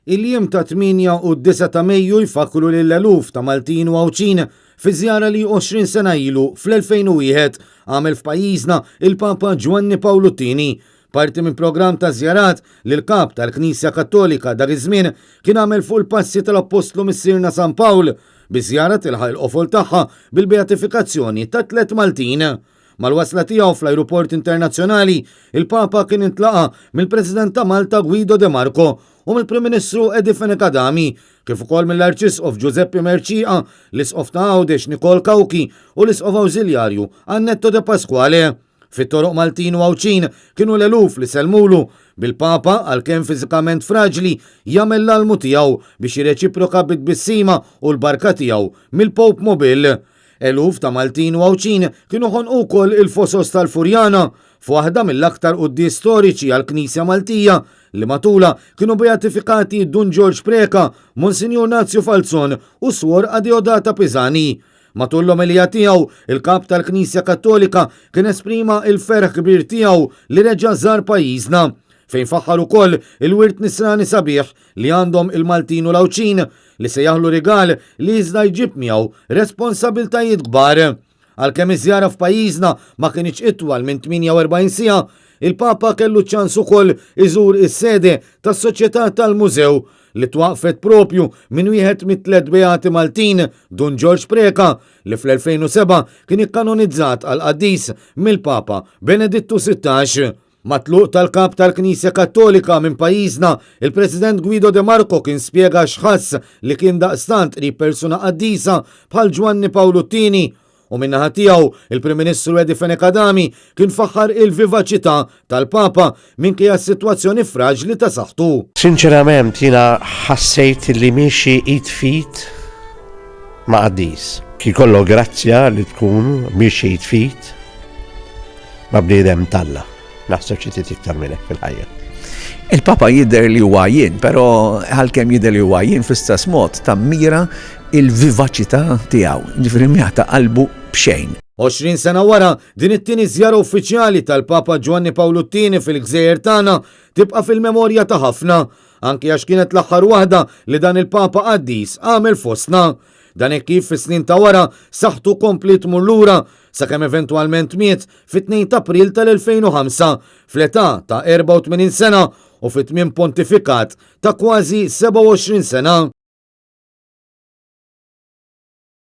Il-jiem ta' 8 u 9 ta' Mejju jfakru lill-eluf ta' Maltin u Għawċin fi żjara li 20 sena ilu fl-2001 għamel f'pajjiżna il-Papa Giovanni Paolo II. Parti minn programm ta' żjarat li l-kap tal-Knisja Kattolika dak iż-żmien kien għamel fuq il-passi tal-Apostlu Missierna San Pawl bi żjara tilħaq il-qofol tagħha bil-beatifikazzjoni ta' 3 Maltin. Mal-wasla tiegħu fl-Ajruport Internazzjonali, il-Papa kien intlaqa mill-President ta' Malta Guido De Marco u mill-Prim Ministru Edi Fenikadami, kif ukoll mill-Arċisqof Giuseppe Merċiqa, l-Isqof ta' Għawdex Nikol Kawki u l-Isqof Awżiljarju Annetto De Pasquale. Fit-toroq Maltin u Għawċin kienu l-eluf li selmulu bil-Papa għalkemm fiżikament fraġli jagħmel l-almu tiegħu biex jireċiproka bit-bissima u l-barka tiegħu mill-Pope Mobil. Eluf ta' Maltin u Għawċin kienu ħonqu wkoll il-fosos tal-Furjana f'waħda mill-aktar quddie storiċi għall-Knisja Maltija li matula kienu beatifikati Dun George Preka, Monsignor Nazio Falzon u Swor Adeodata Pisani. Matul l-omelija tiegħu il-kap tal-Knisja Kattolika kien esprima il-ferħ kbir tiegħu li reġa' żar pajjiżna fejn faħħar ukoll il-wirt nisrani sabiħ li għandhom il-Maltin u l-Għawċin li se jaħlu rigal li iżda jġib miegħu responsabiltajiet kbar. Għalkemm iż-żjara f'pajjiżna ma kienx itwal minn 48 siegħa, il-Papa kellu ċans ukoll iżur is-sede tas-Soċjetà tal-Mużew li twaqfet propju minn wieħed mit-3 beati Maltin, Dun George Preka, li fl-2007 kien ikkanonizzat għal qaddis mill-Papa Benedittu 16. Matluq tal-kap tal-Knisja Kattolika minn pajjiżna, il-President Guido De Marco kien spjega x'ħass li kien daqstant li persuna qaddisa bħal Giovanni Paolo II u minnaħa tiegħu il-Prim Ministru Edi Fenikadami kien faħħar il-vivaċità tal-Papa minkejja s-sitwazzjoni fraġli ta' saħħtu. Sinċerament jiena ħassejt li miexi it-fit ma' qaddis. Kikollu grazzja li tkun miexi it-fit ma' bniedem Talla. Naħseb xi iktar minn hekk fil-ħajja. Il-Papa jidher li huwa jien, però għalkemm jidher li huwa jien fl-istess mod tammira il-vivaċità tiegħu, ġifieri mjata qalbu b'xejn. 20 sena wara din it-tieni żjara uffiċjali tal-Papa Giovanni Paolo II fil-Gżejjer tagħna tibqa' fil-memorja ta' ħafna, anke għax kienet l-aħħar waħda li dan il-Papa qaddis għamel fostna. Dan hekk kif fis-snin ta' wara saħħtu kompli tmur lura sakemm eventwalment miet fit-2 ta' April tal-2005 fl-età ta' 84 sena u fit-tmiem pontifikat ta' kważi 27 sena.